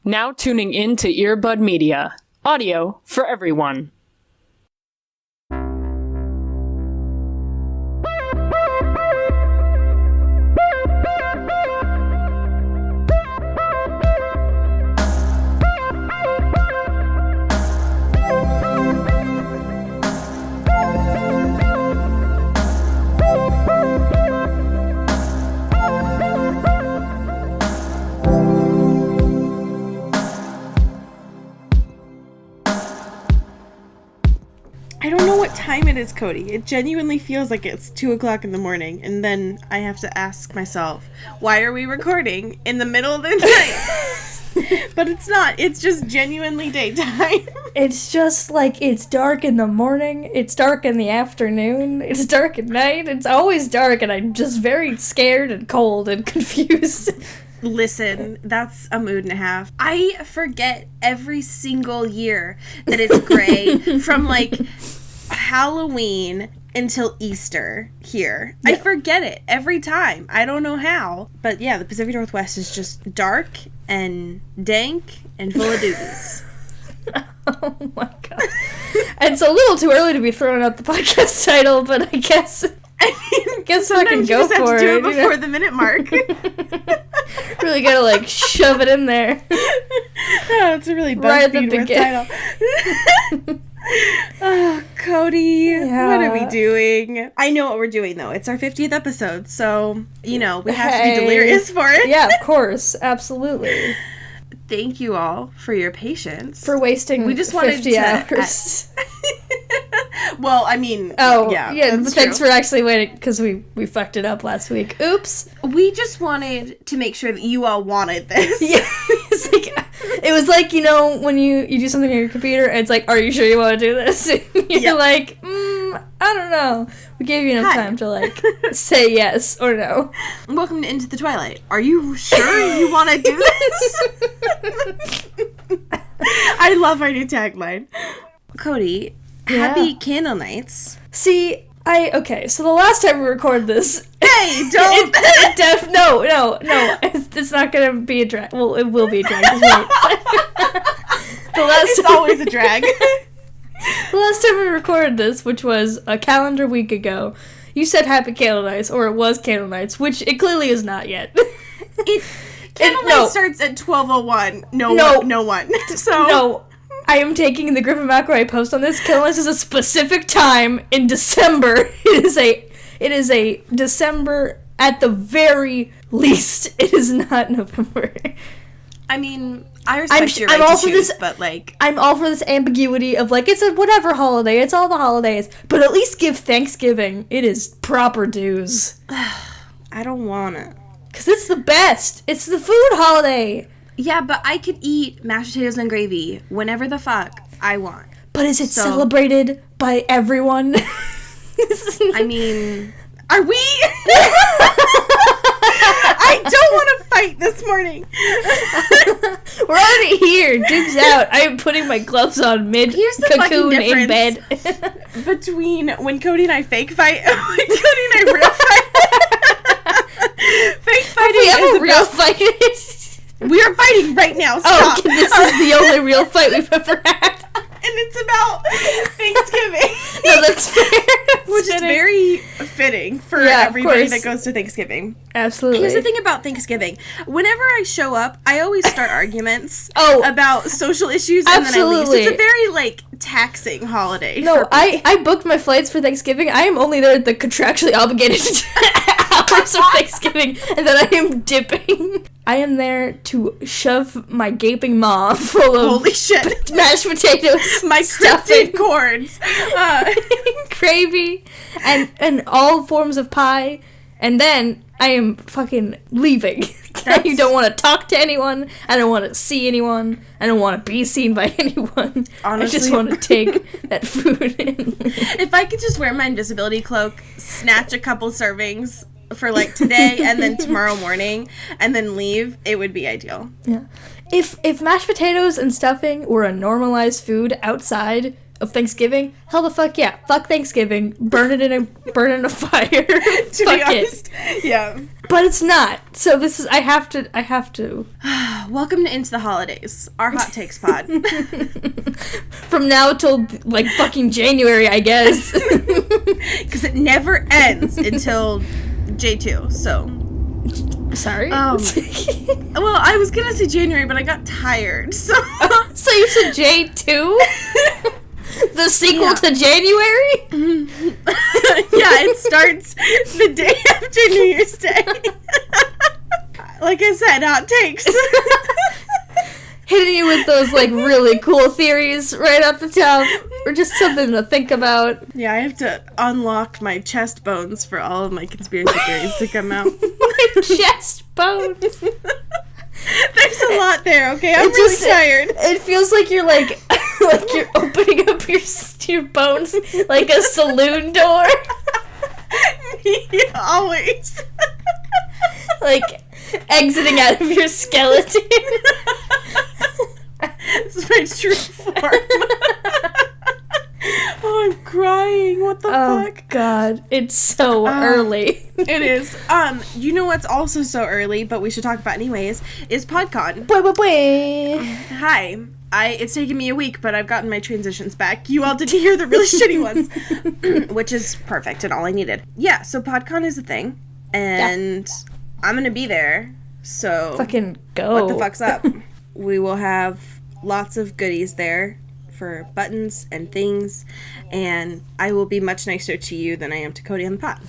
Now tuning in to Earbud Media. Audio for everyone. I don't know what time it is, Cody. It genuinely feels like it's 2 o'clock in the morning, and then I have to ask myself, why are we recording in the middle of the night? But it's not. It's just genuinely daytime. It's just like it's dark in the morning, it's dark in the afternoon, it's dark at night. It's always dark, and I'm just very scared and cold and confused. Listen, that's a mood and a half. I forget every single year that it's gray from like Halloween until Easter here. Yeah. I forget it every time. I don't know how. But yeah, the Pacific Northwest is just dark and dank and full of doobies. Oh my god. It's a little too early to be throwing out the podcast title, but I guess sometimes fucking go for it. Do it before the minute mark. Really gotta like shove it in there. Oh, it's a really BuzzFeed worth title. Oh, Cody, What are we doing? I know what we're doing though. It's our 50th episode, so you know we have to be delirious for it. Yeah, of course, absolutely. Thank you all for your patience. For wasting we just 50 hours. Well, I mean, yeah. Thanks for actually waiting, because we fucked it up last week. Oops. We just wanted to make sure that you all wanted this. Yeah, it was like, you know, when you do something on your computer, and it's like, are you sure you want to do this? You're like, I don't know. We gave you enough time to like say yes or no. Welcome to Into the Twilight. Are you sure you want to do this? I love our new tagline. Cody, happy candle nights. See, so the last time we recorded this... Hey, don't... No, it's not gonna be a drag. Well, it will be a drag. It's always a drag. The last time we recorded this, which was a calendar week ago, you said happy candle nights, or it was candle nights, which it clearly is not yet. Candle night starts at 12:01. No one. So... No. I am taking the Griffin McElroy post on this. Candle nights is a specific time in December. It is a December at the very least. It is not November. I mean, I respect your right to choose, but like... I'm all for this ambiguity of like, it's a whatever holiday, it's all the holidays, but at least give Thanksgiving. It is proper dues. I don't want it. Because it's the best. It's the food holiday. Yeah, but I could eat mashed potatoes and gravy whenever the fuck I want. But is it celebrated by everyone? I mean, are we? I don't want to fight this morning. We're already here. Dibs out. I am putting my gloves on mid-cocoon in bed. Between when Cody and I fake fight and when Cody and I real fight. Fake fighting is real fight. We are fighting right now. Stop. This is the only real fight we've ever had. And it's about Thanksgiving. No, that's fair. Which is very fitting for everybody that goes to Thanksgiving. Absolutely. Here's the thing about Thanksgiving. Whenever I show up, I always start arguments about social issues and then I leave. So it's a very, like, taxing holiday. No, I booked my flights for Thanksgiving. I am only there at the contractually obligated hours of Thanksgiving, and then I am dipping. I am there to shove my gaping maw full of holy shit mashed potatoes, my cryptid cords, gravy, and all forms of pie, and then I am fucking leaving. I don't want to talk to anyone. I don't want to see anyone. I don't want to be seen by anyone. Honestly, I just want to take that food in. If I could just wear my invisibility cloak, snatch a couple servings for like today and then tomorrow morning and then leave, it would be ideal. Yeah. If mashed potatoes and stuffing were a normalized food outside of Thanksgiving, hell the fuck yeah. Fuck Thanksgiving. Burn it in a fire. To be honest. Yeah. But it's not. So this is, I have to. Welcome to Into the Holidays, our hot takes pod. From now till, like, fucking January, I guess. Because it never ends until J2, so. Sorry? Well, I was gonna say January, but I got tired, so. So you said J2? The sequel to January? Yeah, it starts the day after New Year's Day. Like I said, hot takes. Hitting you with those, like, really cool theories right off the top. Or just something to think about. Yeah, I have to unlock my chest bones for all of my conspiracy theories to come out. My chest bones. There's a lot there, okay? I'm really tired. It feels like you're, like you're opening up your bones like a saloon door. Yeah, always. Like, exiting out of your skeleton. This is my true form. Oh, I'm crying. What the fuck? Oh, God. It's so early. It is. You know what's also so early, but we should talk about anyways, is PodCon. Hi. It's taken me a week, but I've gotten my transitions back. You all did hear the really shitty ones, which is perfect and all I needed. Yeah, so PodCon is a thing, and I'm gonna be there, so... Fucking go. What the fuck's up? We will have lots of goodies there for buttons and things, and I will be much nicer to you than I am to Cody on the pod.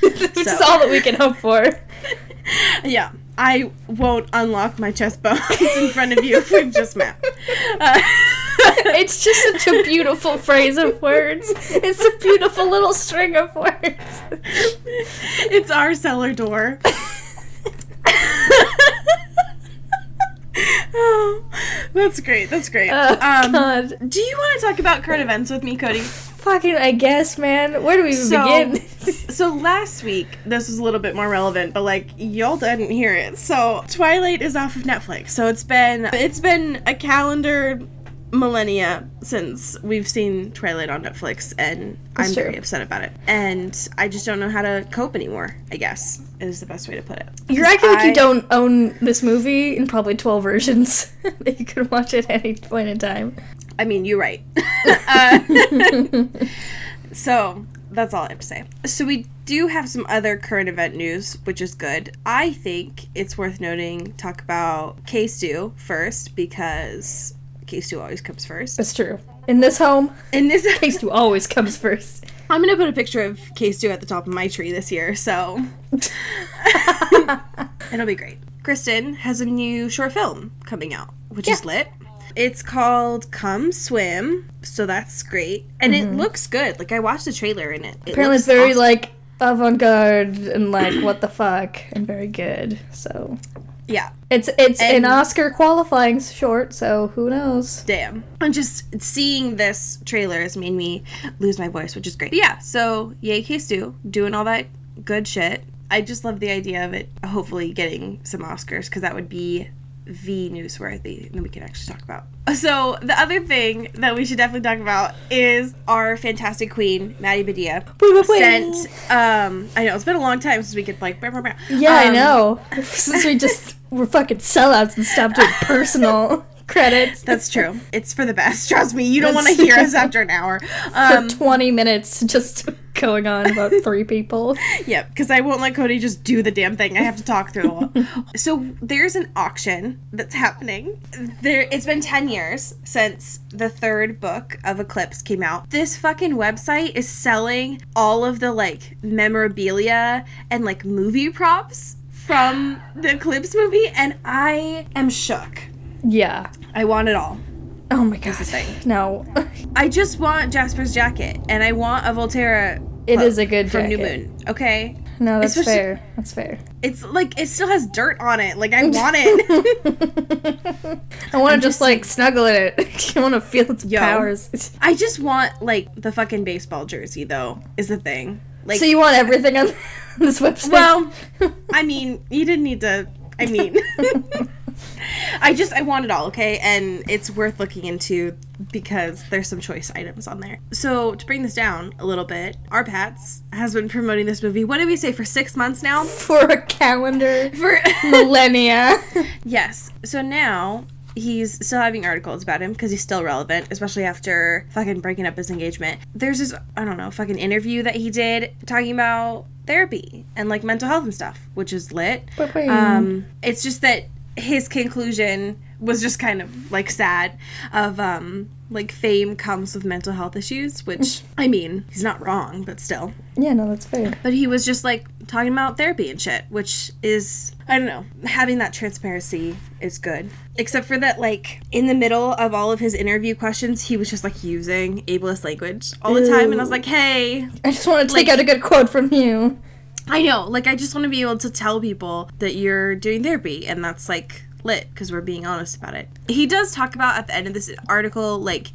Which is all that we can hope for. Yeah, I won't unlock my chest bones in front of you if we've just met. It's just such a beautiful phrase of words. It's a beautiful little string of words. It's our cellar door. Oh, that's great. That's great. God. Do you want to talk about current events with me, Cody? Fucking, I guess, man. Where do we even begin? So last week, this was a little bit more relevant, but like y'all didn't hear it. So Twilight is off of Netflix. So it's been a calendar millennia since we've seen Twilight on Netflix, and I'm very upset about it. And I just don't know how to cope anymore, I guess, is the best way to put it. You're acting like you don't own this movie in probably 12 versions that you could watch at any point in time. I mean, you're right. So, that's all I have to say. So we do have some other current event news, which is good. I think it's worth noting, talk about K-Stew first, because K-Stew always comes first. That's true. In this home, K-Stew always comes first. I'm going to put a picture of K-Stew at the top of my tree this year, so it'll be great. Kristen has a new short film coming out, which is lit. It's called Come Swim, so that's great. And it looks good. Like, I watched the trailer and it apparently it's very, awesome. Like, avant-garde and, like, what the fuck, and very good, so... Yeah. It's an Oscar qualifying short, so who knows? Damn. And just seeing this trailer has made me lose my voice, which is great. But yeah, so yay K-Stew, doing all that good shit. I just love the idea of it hopefully getting some Oscars, because that would be the newsworthy that we can actually talk about. So the other thing that we should definitely talk about is our fantastic queen, Maddie Badia, sent, I know, it's been a long time since we could, like, yeah, I know. Since we're fucking sellouts and stopped doing personal credits. That's true. It's for the best. Trust me, you don't want to hear us after an hour. For 20 minutes, just going on about 3 people. Yeah, because I won't let Cody just do the damn thing. I have to talk through it. So there's an auction that's happening. It's been 10 years since the 3rd book of Eclipse came out. This fucking website is selling all of the, like, memorabilia and, like, movie props from the Eclipse movie, and I am shook. Yeah. I want it all. Oh my god. No. I just want Jasper's jacket, and I want a Volterra. It is a good from jacket. New Moon, okay? No, that's fair. That's fair. It's like, it still has dirt on it. Like, I want it. I want to just, like, snuggle in it. I want to feel its powers. I just want, like, the fucking baseball jersey, though, is the thing. Like, so you want everything on this website? Well, I mean, you didn't need to, I mean... I want it all, okay? And it's worth looking into because there's some choice items on there. So to bring this down a little bit, our Pats has been promoting this movie, what did we say, for 6 months now? For a calendar. For millennia. Yes. So now he's still having articles about him because he's still relevant, especially after fucking breaking up his engagement. There's this, I don't know, fucking interview that he did talking about therapy and like mental health and stuff, which is lit. It's just that his conclusion was just kind of like sad of like fame comes with mental health issues, which I mean, he's not wrong, but still. Yeah, no, that's fair. But he was just like talking about therapy and shit, which is, I don't know, having that transparency is good. Except for that, like, in the middle of all of his interview questions, he was just like using ableist language all the time, and I was like, hey, I just want to take out a good quote from you. I know, like, I just want to be able to tell people that you're doing therapy, and that's like lit because we're being honest about it. He does talk about at the end of this article like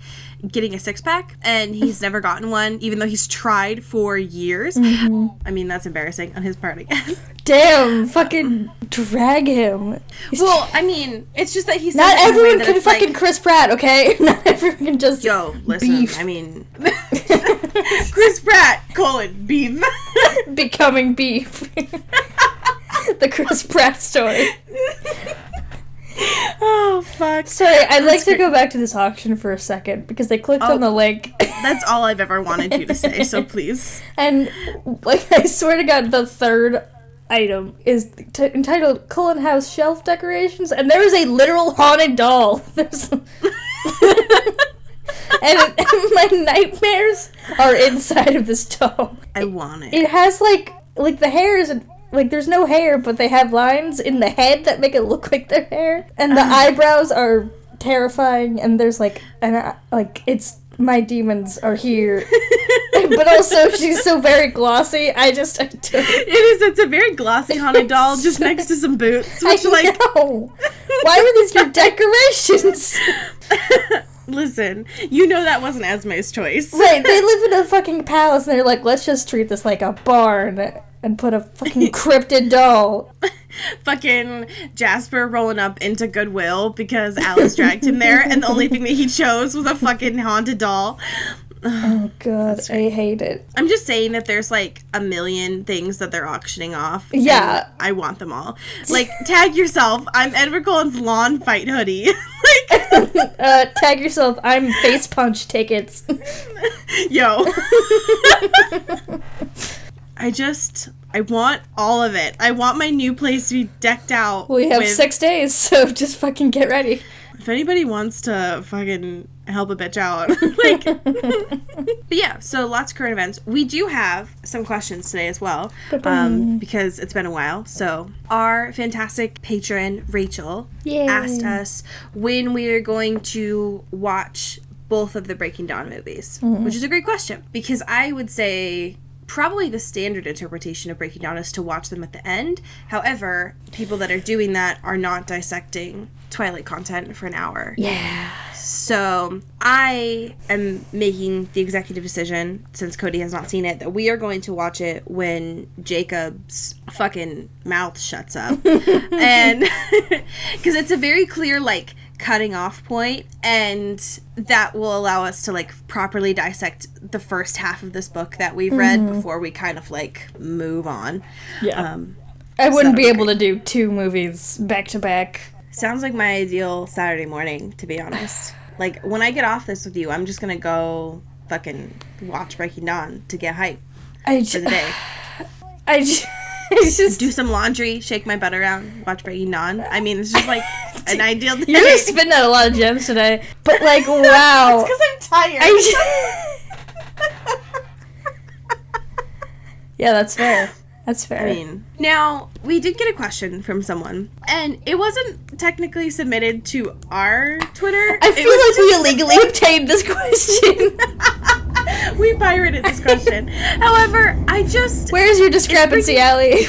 getting a six-pack, and he's never gotten one even though he's tried for years. I mean, that's embarrassing on his part, I guess. Damn, fucking drag him. Well, I mean, it's just that he's not everyone can fucking like, Chris Pratt, okay? Not everyone can just listen, beef. I mean Chris Pratt, beef. Becoming beef. The Chris Pratt story. Oh, fuck. Sorry, I'd like to go back to this auction for a second, because they clicked on the link. That's all I've ever wanted you to say, so please. And, like, I swear to God, the third item is entitled Cullen House Shelf Decorations, and there is a literal haunted doll. There's... and my nightmares are inside of this doll. I want it. It has, like the hairs... Like, there's no hair, but they have lines in the head that make it look like their hair. And the eyebrows are terrifying, and there's, it's, my demons are here. But also, she's so very glossy, I don't. It's a very glossy haunted doll, just next to some boots. Which, I know! Why were these your decorations? Listen, you know that wasn't Esme's choice. Right, they live in a fucking palace, and they're like, let's just treat this like a barn. And put a fucking cryptid doll. Fucking Jasper rolling up into Goodwill because Alice dragged him there, and the only thing that he chose was a fucking haunted doll. Oh, God, right. I hate it. I'm just saying that there's, like, a million things that they're auctioning off. Yeah. I want them all. Like, tag yourself, I'm Edward Cullen's lawn fight hoodie. Tag yourself, I'm face punch tickets. Yo. I want all of it. I want my new place to be decked out. We have 6 days, so just fucking get ready. If anybody wants to fucking help a bitch out. But yeah, so lots of current events. We do have some questions today as well, because it's been a while. So our fantastic patron, Rachel, asked us when we are going to watch both of the Breaking Dawn movies, which is a great question, because I would say... probably the standard interpretation of Breaking Dawn is to watch them at the end. However, people that are doing that are not dissecting Twilight content for an hour. Yeah. So I am making the executive decision, since Cody has not seen it, that we are going to watch it when Jacob's fucking mouth shuts up. And because it's a very clear, like, cutting off point, and that will allow us to like properly dissect the first half of this book that we've read before we kind of like move on. I wouldn't be able to do 2 movies back to back. Sounds like my ideal Saturday morning, to be honest. Like, when I get off this with you, I'm just gonna go fucking watch Breaking Dawn to get hype for the day. I just do some laundry, shake my butt around, watch Breaking Dawn. I mean, it's just like an ideal day. You're just spitting out a lot of gems today. But like, wow. It's because I'm tired. Yeah, that's fair. That's fair. I mean, now, we did get a question from someone, and it wasn't technically submitted to our Twitter. I feel like we illegally obtained this question. We pirated this question. However, Where's your discrepancy, Allie?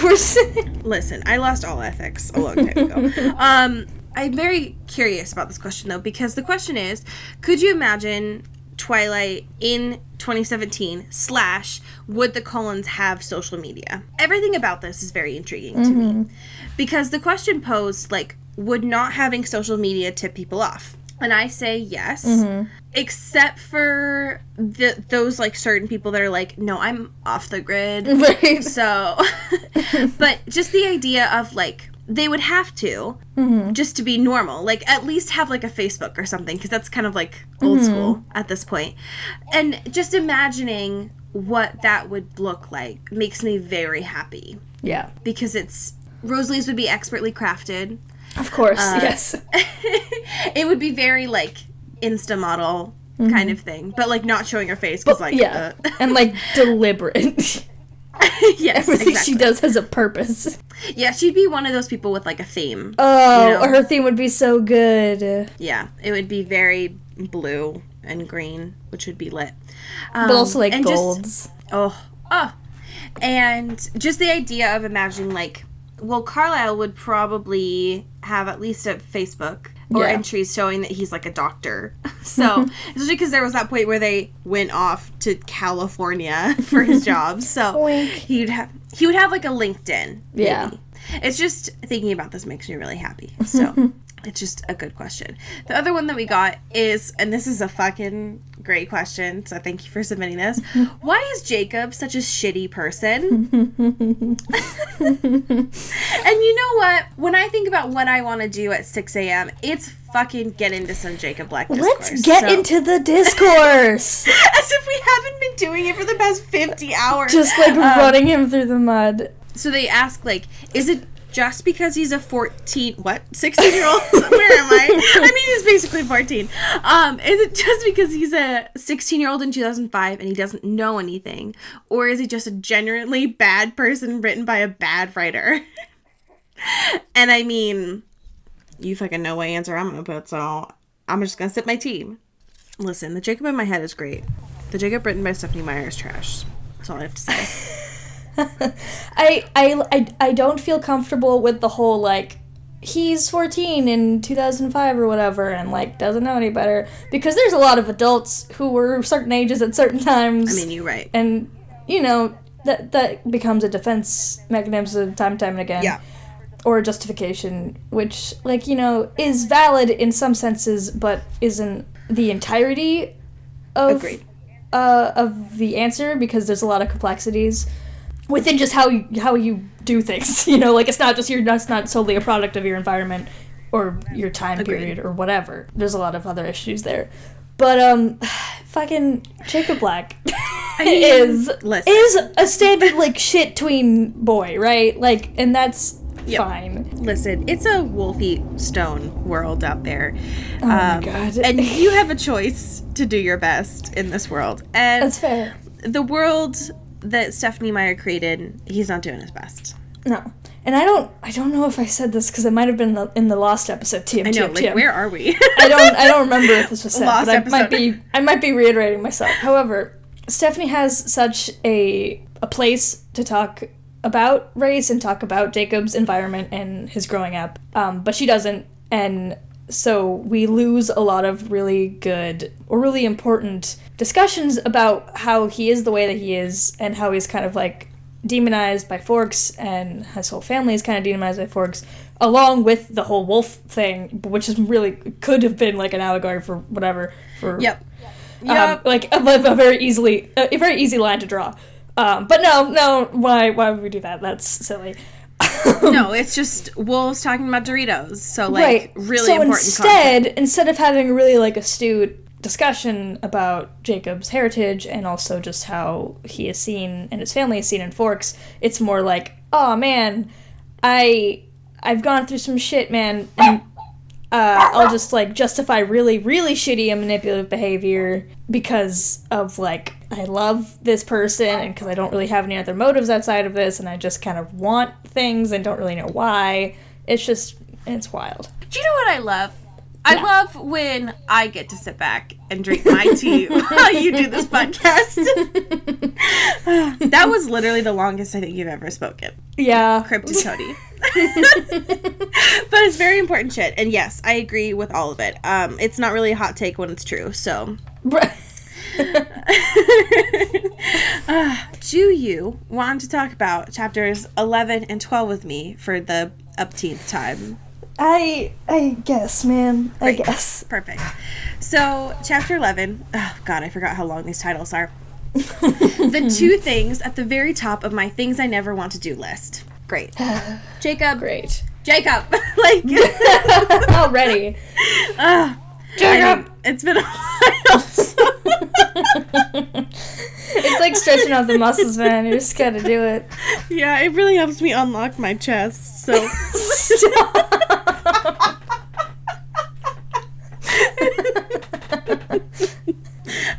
Listen, I lost all ethics a long time ago. I'm very curious about this question, though, because the question is, could you imagine Twilight in 2017 / would the Cullens have social media? Everything about this is very intriguing to me, because the question posed, like, would not having social media tip people off? And I say yes, except for those, like, certain people that are like, no, I'm off the grid. Right. So, but just the idea of, like, they would have to, just to be normal. Like, at least have, like, a Facebook or something, because that's kind of, like, old school at this point. And just imagining what that would look like makes me very happy. Yeah. Because Rosalie's would be expertly crafted. Of course, yes. It would be very, like, Insta model kind of thing. But, like, not showing her face, because, like... Yeah, and, like, deliberate. Yes, Everything she does has a purpose. Yeah, she'd be one of those people with, like, a theme. Oh, you know? Her theme would be so good. Yeah, it would be very blue and green, which would be lit. But also, like, golds. And just the idea of imagining, like... Well, Carlisle would probably have at least a Facebook or entries showing that he's, like, a doctor. So, especially because there was that point where they went off to California for his job. So, he would have, like, a LinkedIn. Maybe. Yeah. It's just, thinking about this makes me really happy. So, it's just a good question. The other one that we got is, and this is a fucking great question, so thank you for submitting this. Why is Jacob such a shitty person? And you know what? When I think about what I want to do at 6 a.m., it's fucking get into some Jacob Black discourse. Let's get into the discourse. As if we haven't been doing it for the past 50 hours. Just, like, running him through the mud. So they ask, like, is it just because he's a 16-year-old? Where am I? I mean, he's basically 14. Is it just because he's a 16-year-old in 2005 and he doesn't know anything? Or is he just a genuinely bad person written by a bad writer? And I mean, you fucking know what answer I'm gonna put, so I'm just gonna sip my tea. Listen, the Jacob in my head is great. The Jacob written by Stephanie Meyer is trash. That's all I have to say. I don't feel comfortable with the whole, like, he's 14 in 2005 or whatever and, like, doesn't know any better, because there's a lot of adults who were certain ages at certain times. I mean, you're right. And, you know, that becomes a defense mechanism time and time again. Yeah. Or a justification, which, like, you know, is valid in some senses, but isn't the entirety of the answer, because there's a lot of complexities within just how you do things, you know, like, it's not just that's not solely a product of your environment or your time period or whatever. There's a lot of other issues there. But fucking Jacob Black is a standard, like, shit tween boy, right? Like, and that's fine. Listen, it's a Wolfie Stone world out there. Oh my God. And you have a choice to do your best in this world. And that's fair. The world that Stephanie Meyer created, he's not doing his best. No. And I don't know if I said this, because it might have been in the Lost episode too. I know, like, where are we? I don't remember if this was said, Lost but episode. I might be reiterating myself. However, Stephanie has such a place to talk about race and talk about Jacob's environment and his growing up, but she doesn't, and so we lose a lot of really good or really important discussions about how he is the way that he is, and how he's kind of, like, demonized by Forks, and his whole family is kind of demonized by Forks, along with the whole wolf thing, which is really could have been, like, an allegory for whatever. Like a very easy line to draw. But no, why would we do that? That's silly. No, it's just wolves talking about Doritos. So, like, really important content. Instead of having a really, like, astute discussion about Jacob's heritage and also just how he is seen and his family is seen in Forks, it's more like, oh man, I've gone through some shit, man, and I'll just, like, justify really, really shitty and manipulative behavior because of, like, I love this person and because I don't really have any other motives outside of this, and I just kind of want things and don't really know why. It's wild. Do you know what I love? I love when I get to sit back and drink my tea while you do this podcast. That was literally the longest I think you've ever spoken. Yeah. Cryptid Cody. But it's very important shit. And yes, I agree with all of it. It's not really a hot take when it's true, so. Do you want to talk about chapters 11 and 12 with me for the upteenth time? I guess, man. I guess. Perfect. So, chapter 11. Oh, God, I forgot how long these titles are. The 2 things at the very top of my things I never want to do list. Great. Jacob. Great. Jacob. Like. Already. Jacob. It's been a while. It's like stretching out the muscles, man. You just gotta do it. Yeah, it really helps me unlock my chest, so.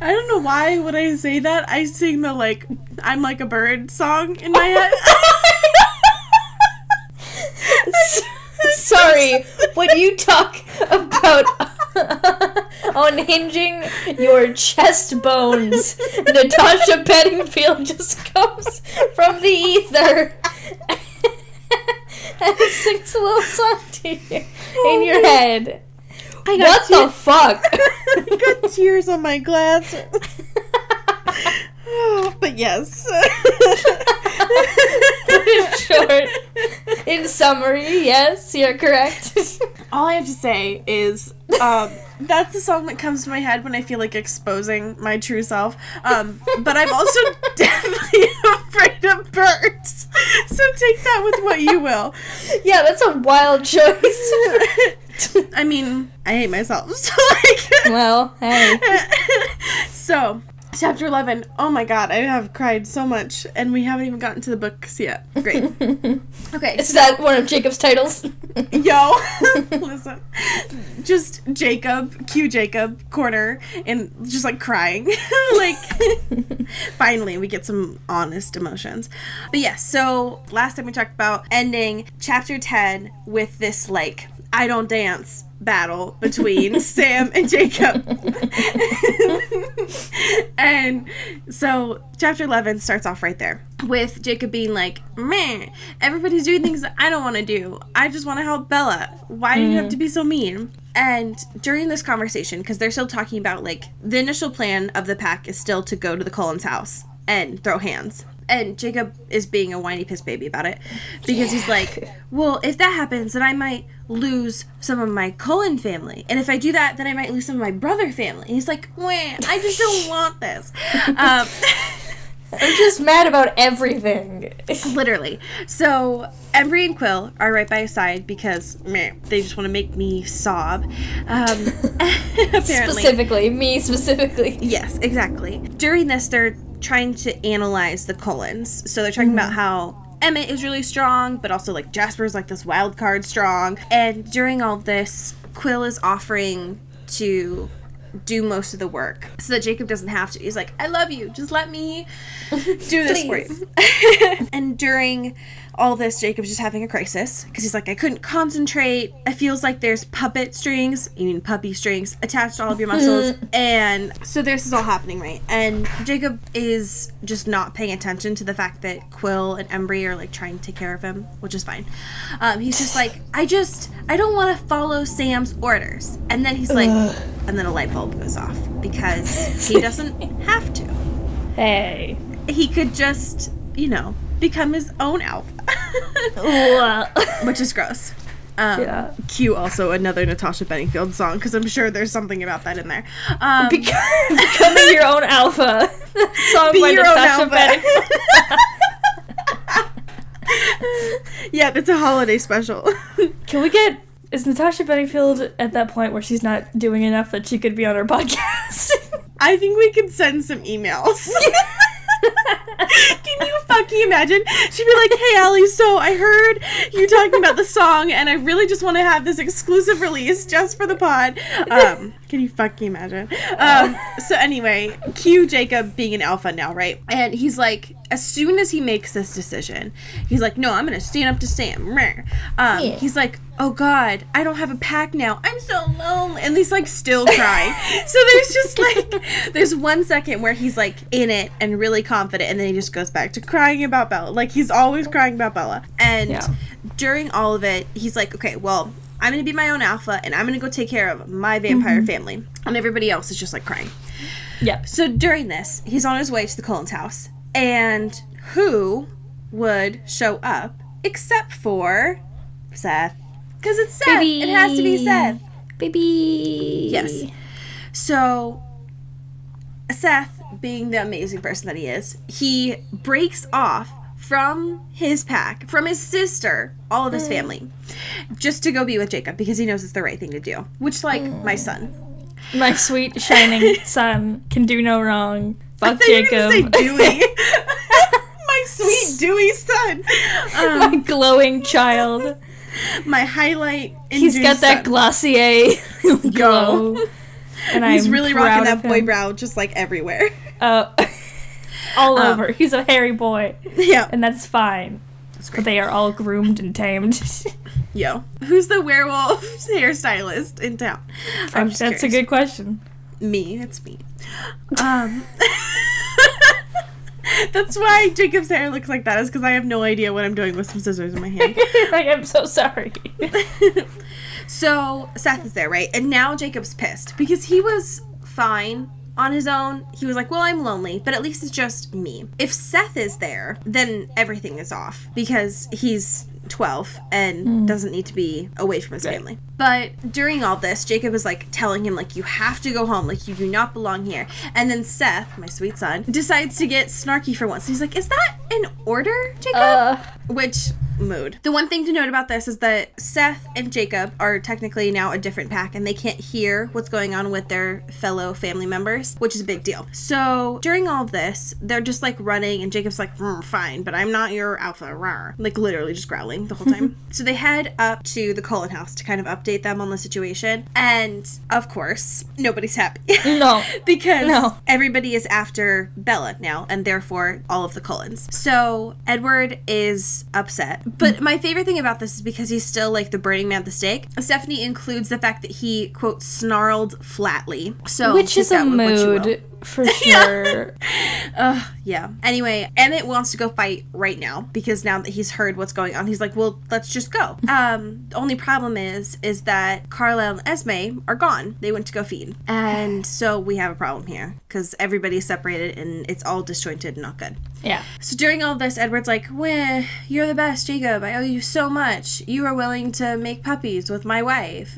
I don't know why when I say that, I sing the, like, I'm like a bird song in my head. Sorry, when you talk about unhinging your chest bones, Natasha Bedingfield just comes from the ether and sings a little song to you in your head. What the fuck? I got tears on my glasses. But yes. Put it short. In summary, yes, you're correct. All I have to say is, that's the song that comes to my head when I feel like exposing my true self. But I'm also definitely afraid of birds. So take that with what you will. Yeah, that's a wild choice. I mean, I hate myself. So, like... Well, hey. So, chapter 11. Oh my god, I have cried so much, and we haven't even gotten to the books yet. Great. Okay. Is that one of Jacob's titles? Yo. Listen. Just Jacob, cue Jacob, corner, and just, like, crying. Like, finally, we get some honest emotions. But yeah, so, last time we talked about ending chapter 10 with this, like, I don't dance battle between Sam and Jacob. And so chapter 11 starts off right there with Jacob being like, man, everybody's doing things that I don't want to do. I just want to help Bella. Why do you have to be so mean? And during this conversation, because they're still talking about, like, the initial plan of the pack is still to go to the Cullens house and throw hands. And Jacob is being a whiny piss baby about it because he's like, well, if that happens, then I might lose some of my Cullen family. And if I do that, then I might lose some of my brother family. And he's like, wah, I just don't want this. I'm just mad about everything. Literally. So Embry and Quill are right by his side because they just want to make me sob. Apparently. Me specifically. Yes, exactly. During this, they're trying to analyze the Cullens. So they're talking about how Emmett is really strong, but also, like, Jasper's, like, this wild card strong. And during all this, Quill is offering to do most of the work so that Jacob doesn't have to. He's like, I love you. Just let me do this for you. And during all this, Jacob's just having a crisis because he's like, I couldn't concentrate. It feels like there's puppy strings attached to all of your muscles. And so this is all happening, right? And Jacob is just not paying attention to the fact that Quill and Embry are, like, trying to take care of him, which is fine. He's just like, I don't want to follow Sam's orders. And then he's like, and then a light bulb goes off because he doesn't have to. Hey. He could just, become his own alpha. Which is gross. Yeah. Cue also another Natasha Bedingfield song, because I'm sure there's something about that in there. Becoming your own alpha. Song by Natasha Bedingfield. Yeah, it's a holiday special. Is Natasha Bedingfield at that point where she's not doing enough that she could be on our podcast? I think we could send some emails. Can you fucking imagine? She'd be like, hey, Allie, so I heard you talking about the song, and I really just want to have this exclusive release just for the pod. Can you fucking imagine? So anyway, cue Jacob being an alpha now, right? And he's like, as soon as he makes this decision, he's like, no, I'm going to stand up to Sam. He's like, oh God, I don't have a pack now. I'm so lonely. And he's like still crying. So there's just like, there's 1 second where he's like in it and really confident, and then he just goes back to crying about Bella. Like, he's always crying about Bella. And during all of it, he's like, okay, well, I'm going to be my own alpha, and I'm going to go take care of my vampire family. And everybody else is just like crying. Yeah. So during this, he's on his way to the Cullens house. And who would show up except for Seth? Because it's Seth. Baby. It has to be Seth. Baby. Yes. So, Seth, being the amazing person that he is, he breaks off from his pack, from his sister, all of his family, just to go be with Jacob because he knows it's the right thing to do. Which, like, my son. My sweet, shining son can do no wrong. Fuck I thought Jacob. you were gonna say Dewey. My sweet Dewey son. My glowing child. My highlight. He's got that Glossier glow. And He's I'm really proud rocking that of him. boy brow just like everywhere. All over. He's a hairy boy. Yeah. And that's fine. But they are all groomed and tamed. Yo. Who's the werewolf hairstylist in town? I'm just That's curious. a good question. Me. It's me. That's why Jacob's hair looks like that, is because I have no idea what I'm doing with some scissors in my hand. I am so sorry. So, Seth is there, right? And now Jacob's pissed because he was fine on his own. He was like, well, I'm lonely, but at least it's just me. If Seth is there, then everything is off because he's 12 and doesn't need to be away from his family. But during all this, Jacob is like telling him, like, you have to go home, like, you do not belong here. And then Seth, my sweet son, decides to get snarky for once. He's like, is that an order, Jacob? Which, mood. The one thing to note about this is that Seth and Jacob are technically now a different pack and they can't hear what's going on with their fellow family members, which is a big deal. So during all of this, they're just like running and Jacob's like, fine, but I'm not your alpha, rawr. Like literally just growling the whole time. So they head up to the Cullen house to kind of update them on the situation. And of course, nobody's happy. No. Because everybody is after Bella now, and therefore all of the Cullens. So Edward is upset. But my favorite thing about this is because he's still like the burning man at the stake. Stephanie includes the fact that he, quote, snarled flatly. So Which is a mood for sure. Yeah. Anyway, Emmett wants to go fight right now because now that he's heard what's going on, he's like, well, let's just go. The only problem is that Carlisle and Esme are gone. They went to go feed. And so we have a problem here because everybody's separated and it's all disjointed and not good. Yeah. So during all this, Edward's like, well, you're the best, Jacob. I owe you so much. You are willing to make puppies with my wife.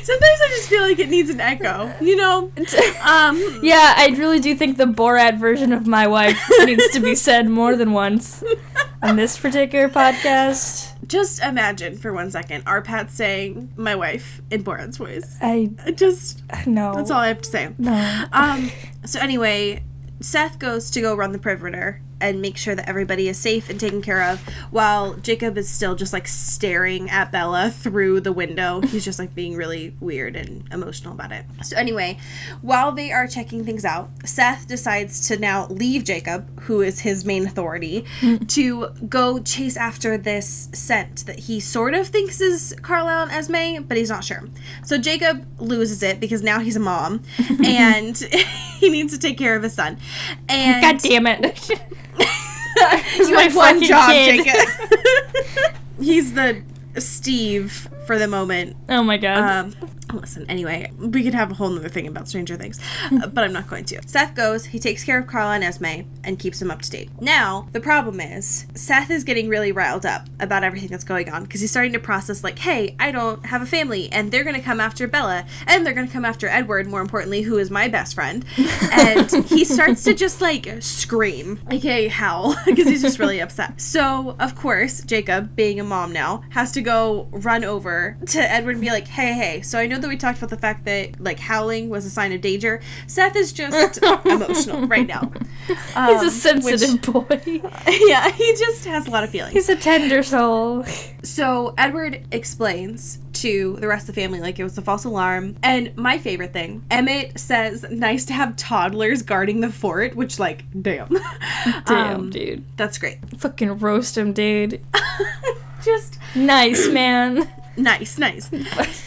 Sometimes I just feel like it needs an echo, you know? Yeah, I really do think the Borat version of my wife needs to be said more than once on this particular podcast. Just imagine for 1 second Arpat saying my wife in Borat's voice. No. That's all I have to say. No. So anyway, Seth goes to go run the perimeter and make sure that everybody is safe and taken care of while Jacob is still just like staring at Bella through the window. He's just like being really weird and emotional about it. So anyway, while they are checking things out, Seth decides to now leave Jacob, who is his main authority, to go chase after this scent that he sort of thinks is Carlisle and Esme, but he's not sure. So Jacob loses it because now he's a mom and he needs to take care of his son. And God damn it. you had one job, kid. Jacob. He's the Steve for the moment. Oh my god. Listen, anyway, we could have a whole nother thing about Stranger Things, but I'm not going to. Seth goes, he takes care of Carla and Esme, and keeps them up to date. Now, the problem is, Seth is getting really riled up about everything that's going on, because he's starting to process, like, hey, I don't have a family, and they're going to come after Bella, and they're going to come after Edward, more importantly, who is my best friend, and he starts to just, like, scream, aka howl, because he's just really upset. So, of course, Jacob, being a mom now, has to go run over to Edward and be like, hey, so I know that we talked about the fact that like howling was a sign of danger. Seth is just emotional right now. He's a sensitive boy. Yeah, he just has a lot of feelings. He's a tender soul. So Edward explains to the rest of the family like it was a false alarm. And my favorite thing, Emmett says, nice to have toddlers guarding the fort, which like, damn. Damn, dude. That's great. Fucking roast him, dude. Just nice, man. Nice.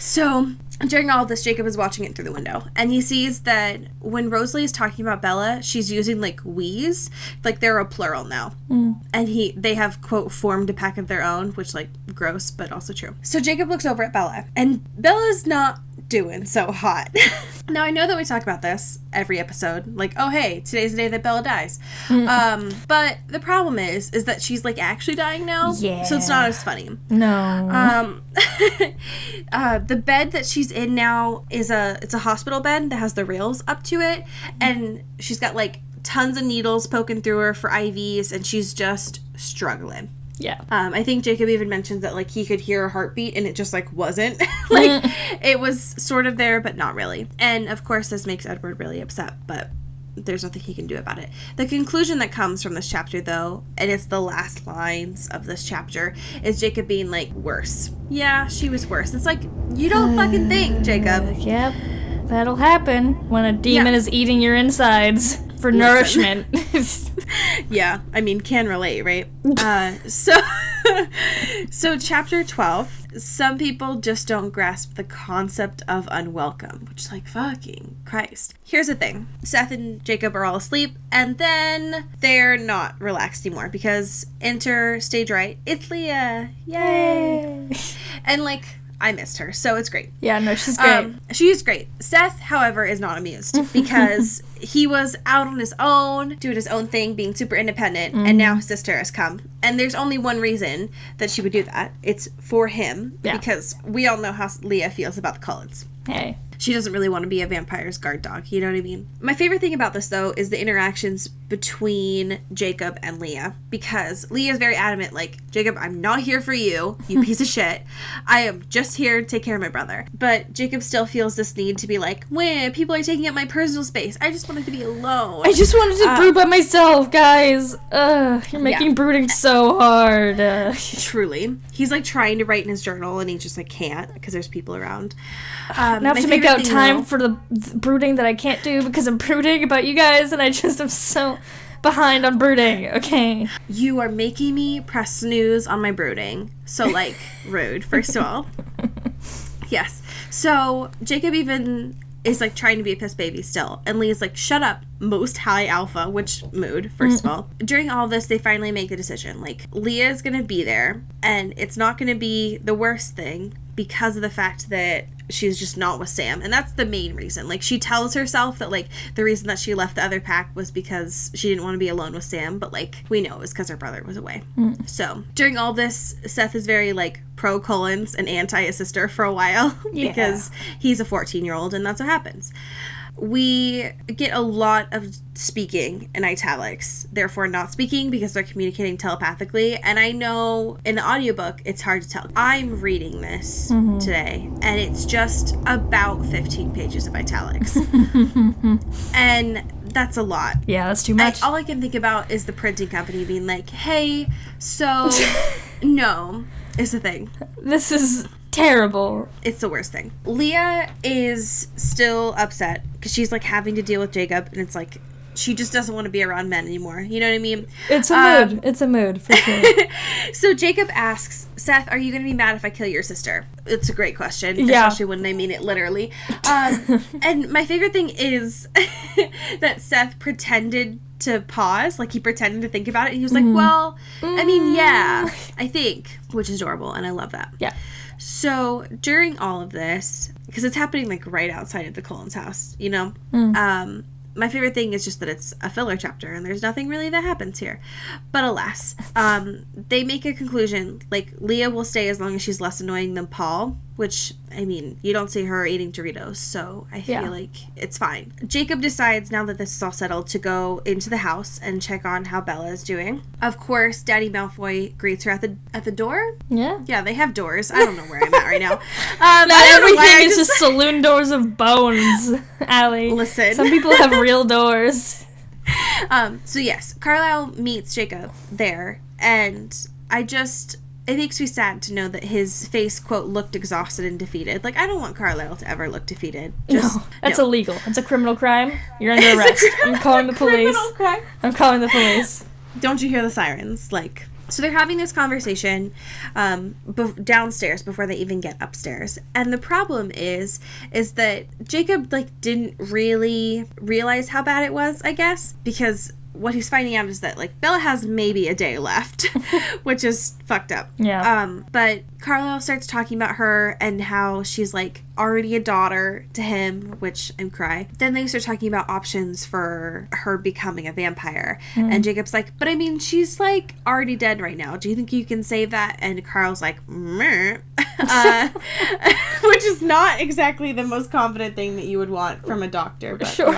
So during all this, Jacob is watching it through the window, and he sees that when Rosalie is talking about Bella, she's using like we's, like they're a plural now, and they have, quote, formed a pack of their own, which like gross but also true. So Jacob looks over at Bella, and Bella's not doing so hot. Now, I know that we talk about this every episode. Like, oh, hey, today's the day that Bella dies. But the problem is that she's, like, actually dying now. Yeah. So it's not as funny. No. The bed that she's in now is it's a hospital bed that has the rails up to it. And she's got, like, tons of needles poking through her for IVs. And she's just struggling. Yeah. I think Jacob even mentions that, like, he could hear a heartbeat and it just, like, wasn't. Like, it was sort of there, but not really. And, of course, this makes Edward really upset, but there's nothing he can do about it. The conclusion that comes from this chapter, though, and it's the last lines of this chapter, is Jacob being, like, worse. Yeah, she was worse. It's like, you don't fucking think, Jacob. Yep. That'll happen when a demon is eating your insides for nourishment. Yeah, I mean, can relate, right? So chapter 12, some people just don't grasp the concept of unwelcome, which is like, fucking Christ. Here's the thing. Seth and Jacob are all asleep, and then they're not relaxed anymore because enter stage right. It's Leah. Yay. And, like, I missed her, so it's great. Yeah, no, she's great. She's great. Seth, however, is not amused because he was out on his own, doing his own thing, being super independent, and now his sister has come. And there's only one reason that she would do that. It's for him, because we all know how Leah feels about the Cullens. Hey. She doesn't really want to be a vampire's guard dog, you know what I mean? My favorite thing about this, though, is the interactions between Jacob and Leah, because Leah is very adamant, like, Jacob, I'm not here for you, you piece of shit. I am just here to take care of my brother. But Jacob still feels this need to be like, wait, people are taking up my personal space. I just wanted to be alone. I just wanted to brood by myself, guys. You're making brooding so hard. Truly. He's, like, trying to write in his journal, and he just, like, can't, because there's people around. I have to make out time for the brooding that I can't do because I'm brooding about you guys, and I just am so behind on brooding. Okay. You are making me press snooze on my brooding. So, like, rude, first of all. Yes. So, Jacob even is, like, trying to be a piss baby still. And Leah's like, shut up, most high alpha, which mood, first of all. During all of this, they finally make the decision. Like, Leah's gonna be there, and it's not gonna be the worst thing because of the fact that she's just not with Sam. And that's the main reason. Like, she tells herself that, like, the reason that she left the other pack was because she didn't want to be alone with Sam. But, like, we know it was because her brother was away. So, during all this, Seth is very, like, pro-Cullens and anti his sister for a while. Because he's a 14-year-old and that's what happens. We get a lot of speaking in italics, therefore not speaking because they're communicating telepathically. And I know in the audiobook, it's hard to tell. I'm reading this today, and it's just about 15 pages of italics. And that's a lot. Yeah, that's too much. All I can think about is the printing company being like, hey, so no, is the thing. This is terrible. It's the worst thing. Leah is still upset because she's, like, having to deal with Jacob, and it's like she just doesn't want to be around men anymore. You know what I mean? It's a mood. It's a mood, for sure. So Jacob asks, Seth, are you going to be mad if I kill your sister? It's a great question, especially when they mean it literally. And my favorite thing is that Seth pretended to pause, like he pretended to think about it, and he was like, well, I mean, yeah, I think, which is adorable, and I love that. Yeah. So, during all of this, because it's happening, like, right outside of the Cullens' house, you know? My favorite thing is just that it's a filler chapter, and there's nothing really that happens here. But alas, they make a conclusion, like, Leah will stay as long as she's less annoying than Paul, which, I mean, you don't see her eating Doritos, so I feel like it's fine. Jacob decides, now that this is all settled, to go into the house and check on how Bella is doing. Of course, Daddy Malfoy greets her at the door. Yeah. Yeah, they have doors. I don't know where I'm at right now. Not everything is just saloon doors of bones, Allie. Listen. Some people have real doors. So yes, Carlisle meets Jacob there, and it makes me sad to know that his face, quote, looked exhausted and defeated. Like, I don't want Carlisle to ever look defeated. That's illegal. That's a criminal crime. You're under arrest. I'm calling the police. I'm calling the police. Don't you hear the sirens? Like, so they're having this conversation downstairs before they even get upstairs. And the problem is that Jacob, like, didn't really realize how bad it was, I guess, because what he's finding out is that, like, Bella has maybe a day left, which is fucked up. Yeah. But Carlisle starts talking about her and how she's, like, already a daughter to him, which I'm cry. Then they start talking about options for her becoming a vampire. And Jacob's like, but I mean, she's, like, already dead right now. Do you think you can save that? And Carl's like, meh. Which is not exactly the most confident thing that you would want from a doctor, but sure.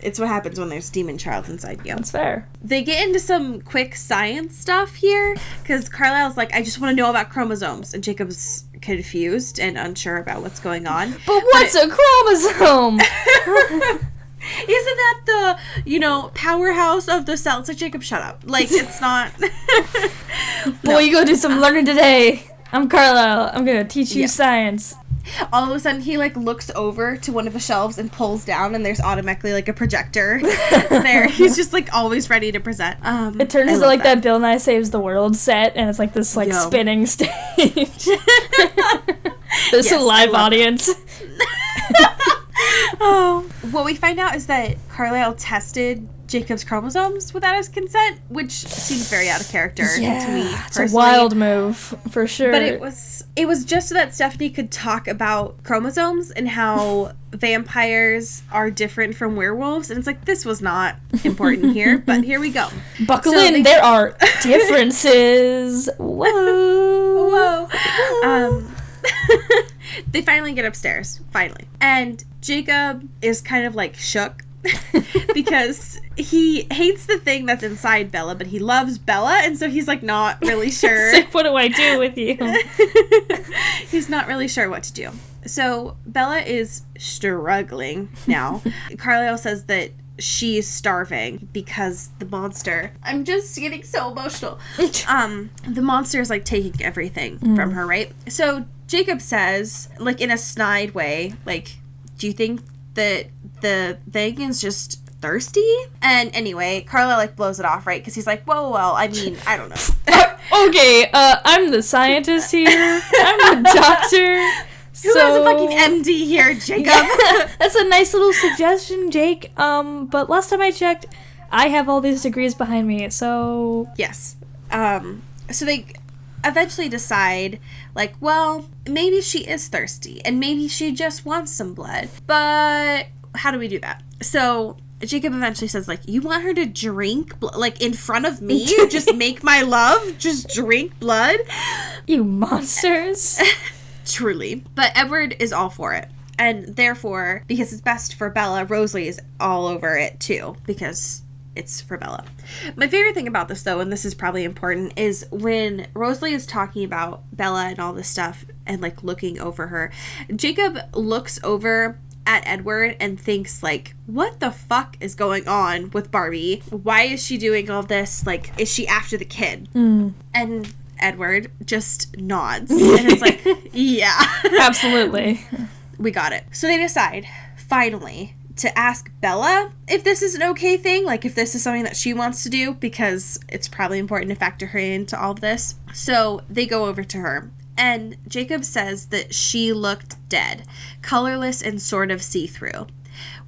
It's what happens when there's demon child inside you. That's fair. They get into some quick science stuff here, because Carlisle's like, I just want to know about chromosomes, and Jacob's confused and unsure about what's going on. But what's a chromosome? Isn't that the, powerhouse of the cell? It's like, Jacob, shut up. Like, it's not... Boy, you go do some learning today. I'm Carlisle. I'm gonna teach you science. All of a sudden, he, like, looks over to one of the shelves and pulls down, and there's automatically, like, a projector there. He's just, like, always ready to present. It turns into, like, that Bill Nye Saves the World set, and it's, like, this, like, spinning stage. There's a live audience. What we find out is that Carlisle tested Jacob's chromosomes without his consent, which seems very out of character to me personally. It's a wild move, for sure. But it was just so that Stephanie could talk about chromosomes and how vampires are different from werewolves, and it's like, this was not important here, but here we go. Buckle in, there are differences. Whoa. They finally get upstairs, and Jacob is kind of, like, shook because he hates the thing that's inside Bella, but he loves Bella, and so he's, like, not really sure. Like, what do I do with you? He's not really sure what to do. So Bella is struggling now. Carlisle says that she's starving because the monster... I'm just getting so emotional. The monster is, like, taking everything from her, right? So Jacob says, like, in a snide way, like, do you think that the thing is just thirsty? And anyway, Carla, like, blows it off, right? Because he's like, well, I mean, I don't know. Okay, I'm the scientist here. I'm the doctor. Who has a fucking MD here, Jacob? Yeah, that's a nice little suggestion, Jake. But last time I checked, I have all these degrees behind me, so... Yes. So they eventually decide, like, well, maybe she is thirsty, and maybe she just wants some blood, but how do we do that? So Jacob eventually says, like, you want her to drink, like, in front of me? Just make my love? Just drink blood? You monsters. Truly. But Edward is all for it. And therefore, because it's best for Bella, Rosalie is all over it, too, because it's for Bella. My favorite thing about this, though, and this is probably important, is when Rosalie is talking about Bella and all this stuff and, like, looking over her, Jacob looks over at Edward and thinks, like, what the fuck is going on with Barbie? Why is she doing all this? Like, is she after the kid? And Edward just nods. And it's like, yeah. Absolutely. We got it. So they decide, finally, to ask Bella if this is an okay thing, like if this is something that she wants to do, because it's probably important to factor her into all of this. So they go over to her, and Jacob says that she looked dead, colorless and sort of see-through,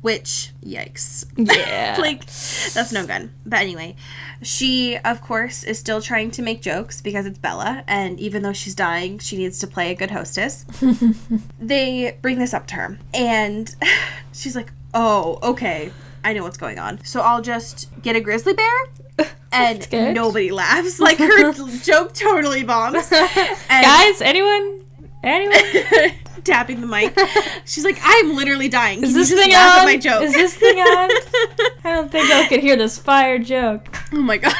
which, yikes. Yeah. Like, that's no good. But anyway, she, of course, is still trying to make jokes because it's Bella, and even though she's dying, she needs to play a good hostess. They bring this up to her, and she's like, oh, okay, I know what's going on. So I'll just get a grizzly bear, and nobody laughs. Like, her joke totally bombs. And guys, anyone? Tapping the mic. She's like, I'm literally dying. Is this thing laugh on? at my joke? Is this thing on? I don't think I could hear this fire joke. Oh my god.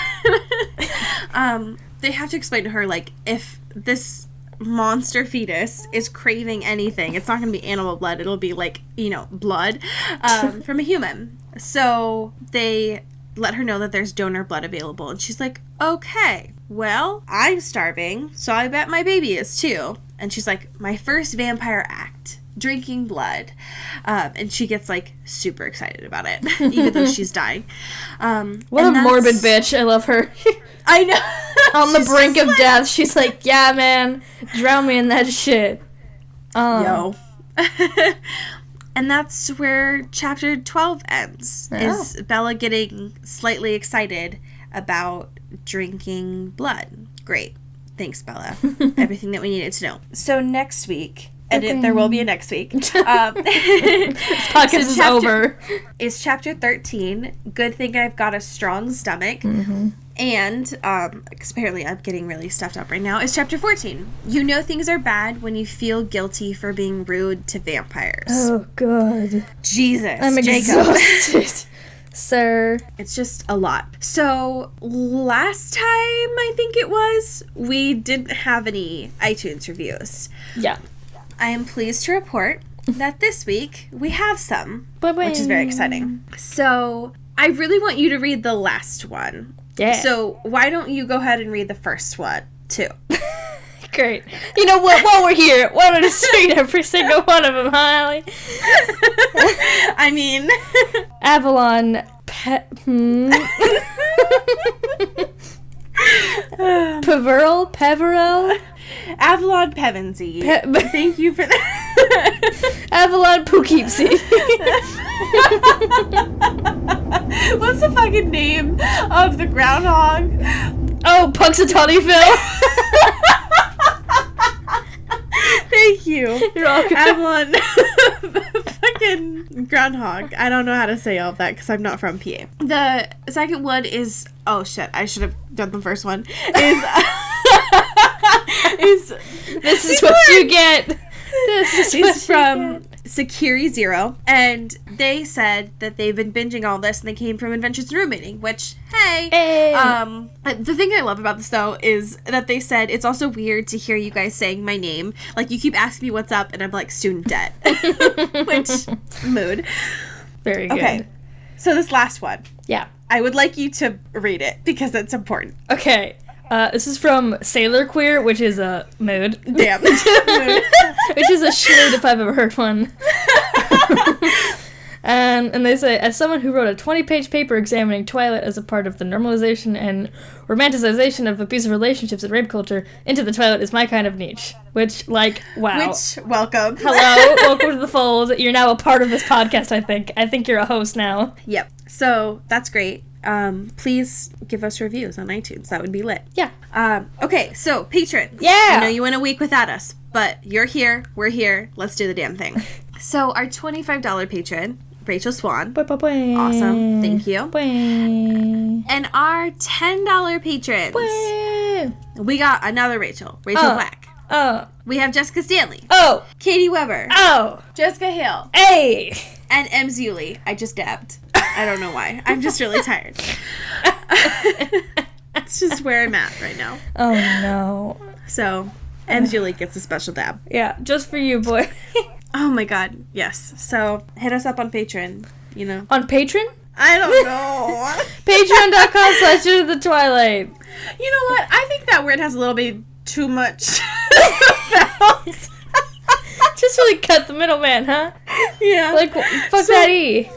They have to explain to her, like, if this monster fetus is craving anything, it's not going to be animal blood. It'll be, like, blood from a human. So they let her know that there's donor blood available. And she's like, okay, well, I'm starving, so I bet my baby is too. And she's like, my first vampire act, drinking blood. And she gets, like, super excited about it, even though she's dying. What a morbid bitch. I love her. I know. On the brink of death, she's like, yeah, man, drown me in that shit. Yo. And that's where chapter 12 ends, is Bella getting slightly excited about drinking blood. Great. Thanks, Bella. Everything that we needed to know. So next week, and there will be a next week. This podcast is over. Is chapter 13. Good thing I've got a strong stomach. Mm-hmm. And, because apparently I'm getting really stuffed up right now, is chapter 14. You know things are bad when you feel guilty for being rude to vampires. Oh, God. Jesus. I'm exhausted. Sir. It's just a lot. So, last time, I think it was, we didn't have any iTunes reviews. Yeah. I am pleased to report that this week we have some, which is very exciting. So, I really want you to read the last one. Yeah. So, why don't you go ahead and read the first one, too? Great. You know what? While we're here, why don't I just read every single one of them, huh, Allie? I mean... Avalon... Peverell? Avalon Pevensey. Thank you for that. Avalon Poughkeepsie. What's the fucking name of the groundhog? Oh, Punxsutawney Phil. Thank you. You're welcome. Avalon fucking groundhog. I don't know how to say all of that because I'm not from PA. The second one is... Oh, shit. I should have done the first one. This is what you get. This is from Security Zero, and they said that they've been binging all this, and they came from Adventures in Roommating, which, hey. The thing I love about this, though, is that they said it's also weird to hear you guys saying my name. Like, you keep asking me what's up, and I'm like, student debt. Which, mood. Very good. Okay, so this last one. Yeah. I would like you to read it, because it's important. Okay. This is from Sailor Queer, which is a mood. Damn. Which is a shit if I've ever heard one. And they say, as someone who wrote a 20-page paper examining Twilight as a part of the normalization and romanticization of abusive relationships and rape culture, Into the Twilight is my kind of niche. Which, like, wow. Which, welcome. Hello, welcome to the fold. You're now a part of this podcast, I think. I think you're a host now. Yep. So, that's great. Please give us reviews on iTunes. That would be lit. Yeah. Okay, so patrons. Yeah. I know you went a week without us, but you're here. We're here. Let's do the damn thing. So our $25 patron, Rachel Swan. Awesome. Thank you. And our $10 patrons. We got another Rachel. Rachel Black. Oh. We have Jessica Stanley. Oh. Katie Weber. Oh. Jessica Hale. Hey. And M. Zuli. I just dabbed. I don't know why. I'm just really tired. It's just where I'm at right now. Oh, no. So, M. Zuli gets a special dab. Yeah, just for you, boy. Oh my god, yes. So, hit us up on Patreon, you know. On Patreon? I don't know. Patreon.com/IntoTheTwilight. You know what? I think that word has a little bit too much. Just really cut the middleman, huh? Yeah. Like, fuck that E.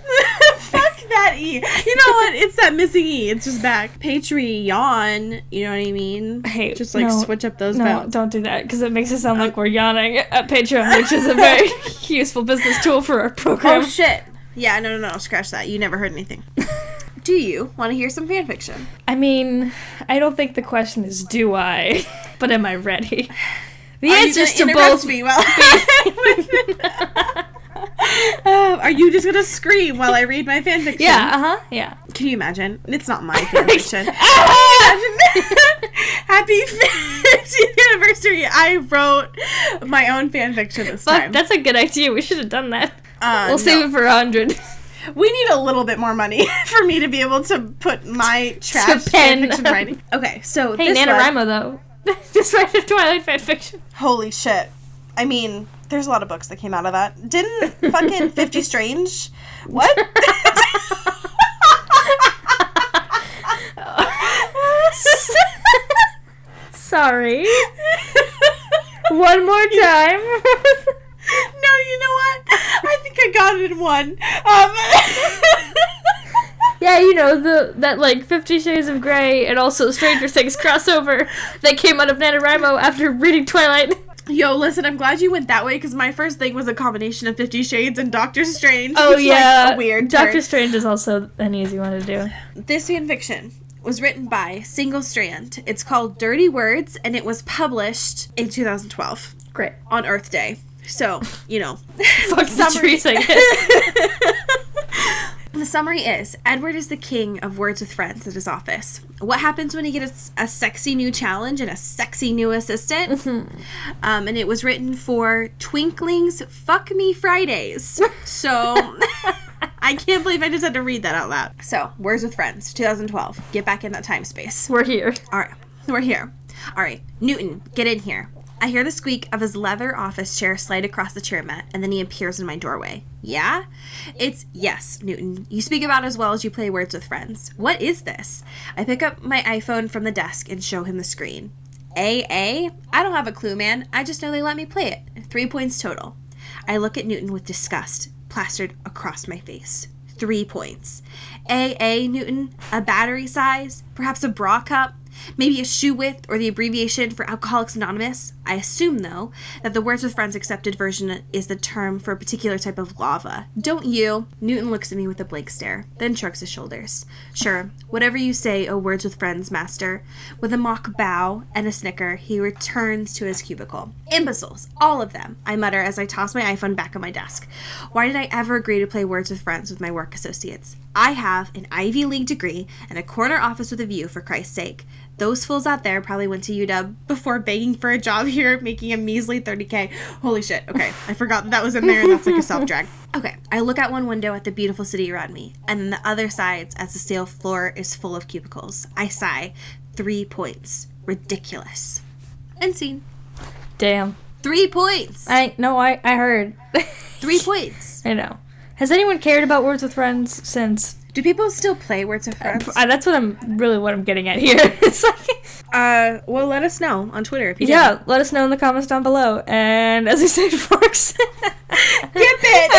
Fuck that E. You know what? It's that missing E. It's just back. Patreon. You know what I mean? Hey, just like switch up those vowels. No, don't do that, because it makes it sound like we're yawning at Patreon, which is a very useful business tool for our program. Oh, shit. Yeah, no. Scratch that. You never heard anything. Do you want to hear some fanfiction? I mean, I don't think the question is, do I? But am I ready? The answer's to both. Me while are you just gonna scream while I read my fanfiction? Yeah, yeah. Can you imagine? It's not my fanfiction. Happy 50th anniversary! I wrote my own fanfiction this time. That's a good idea. We should have done that. We'll save it for 100. We need a little bit more money for me to be able to put my trash fanfiction writing. Okay, so hey, NaNoWriMo though. Just write a Twilight fanfiction. Holy shit. I mean, there's a lot of books that came out of that. Didn't fucking 50 Strange? What? Sorry. One more time. No, you know what? I think I got it in one. Yeah, you know, that like 50 Shades of Grey and also Stranger Things crossover that came out of NaNoWriMo after reading Twilight. Yo, listen, I'm glad you went that way because my first thing was a combination of 50 Shades and Doctor Strange. Oh, yeah. Like a weird Doctor turn. Strange is also an easy one to do. This fanfiction was written by Single Strand. It's called Dirty Words, and it was published in 2012. Great. On Earth Day. So, you know. Fuck the trees, I guess. The summary is, Edward is the king of words with friends at his office. What happens when he gets a sexy new challenge and a sexy new assistant? Mm-hmm. And it was written for Twinkling's Fuck Me Fridays. So, I can't believe I just had to read that out loud. So, Words with Friends, 2012. Get back in that time space. We're here. All right, we're here. All right, Newton, get in here. I hear the squeak of his leather office chair slide across the chair mat, and then he appears in my doorway. Yeah? It's yes, Newton. You speak about as well as you play Words with Friends. What is this? I pick up my iPhone from the desk and show him the screen. AA? I don't have a clue, man. I just know they let me play it. 3 points total. I look at Newton with disgust plastered across my face. 3 points. AA, Newton? A battery size? Perhaps a bra cup? Maybe a shoe width or the abbreviation for Alcoholics Anonymous. I assume, though, that the Words with Friends accepted version is the term for a particular type of lava. Don't you? Newton looks at me with a blank stare, then shrugs his shoulders. Sure, whatever you say, O Words with Friends, master. With a mock bow and a snicker, he returns to his cubicle. Imbeciles, all of them, I mutter as I toss my iPhone back on my desk. Why did I ever agree to play Words with Friends with my work associates? I have an Ivy League degree and a corner office with a view, for Christ's sake. Those fools out there probably went to UW before begging for a job here, making a measly $30K. Holy shit. Okay, I forgot that was in there, and that's like a self-drag. Okay, I look out one window at the beautiful city around me, and then the other sides as the steel floor is full of cubicles. I sigh. 3 points. Ridiculous. End scene. Damn. 3 points. I heard. 3 points. I know. Has anyone cared about Words with Friends since? Do people still play Words with Friends? That's what I'm getting at here. It's like, well, let us know on Twitter if you yeah, let us know in the comments down below. And as I said, Forks, Gip it!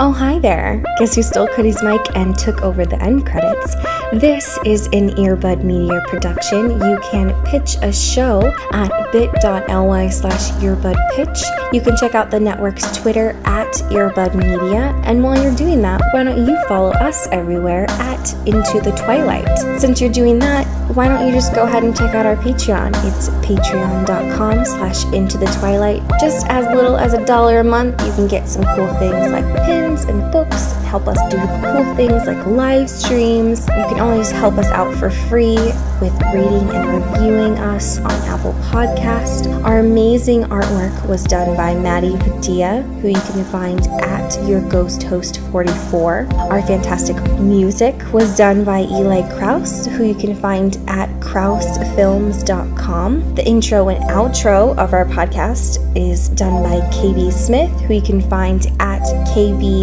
Oh, hi there. Guess who stole Cody's mic and took over the end credits? This is an Earbud Media production. You can pitch a show at bit.ly/earbudpitch. You can check out the network's Twitter at Earbud Media. And while you're doing that, why don't you follow us everywhere at Into the Twilight? Since you're doing that, why don't you just go ahead and check out our Patreon? It's patreon.com/intothetwilight. Just as little as $1 a month, you can get some cool things like pins and books, help us do cool things like live streams. You can always help us out for free with rating and reviewing us on Apple Podcasts. Our amazing artwork was done by Maddie Padilla, who you can find at YourGhostHost44. Our fantastic music was done by Eli Krause, who you can find at krausefilms.com. The intro and outro of our podcast is done by KB Smith, who you can find at KB_Smith.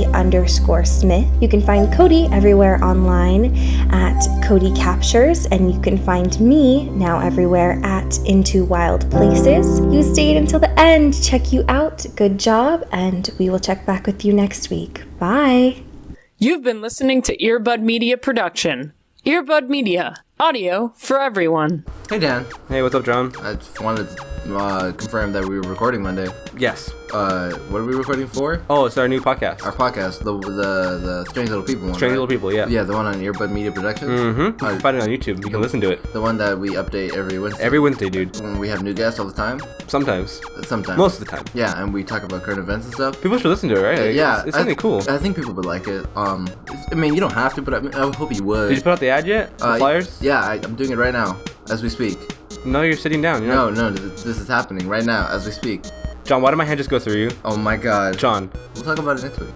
You can find Cody everywhere online at Cody Captures, and you can find me now everywhere at Into Wild Places. You stayed until the end. Check you out. Good job, and we will check back with you next week. Bye. You've been listening to Earbud Media Production. Earbud Media. Audio for everyone. Hey, Dan. Hey, what's up, John? I just wanted to confirm that we were recording Monday. Yes. What are we recording for? Oh, it's our new podcast. Our podcast, the Strange Little People one. Strange right? Little People, yeah. Yeah, the one on Earbud Media Productions. Mm-hmm. You can find it on YouTube. You can listen to it. The one that we update every Wednesday. Every Wednesday, dude. When we have new guests all the time. Sometimes. Most of the time. Yeah, and we talk about current events and stuff. People should listen to it, right? Yeah. It's something cool. I think people would like it. I mean, you don't have to, but I hope you would. Did you put out the ad yet? The flyers? Yeah, I'm doing it right now, as we speak. No, you're sitting down. No, this is happening right now, as we speak. John, why did my hand just go through you? Oh my god. John. We'll talk about it next week.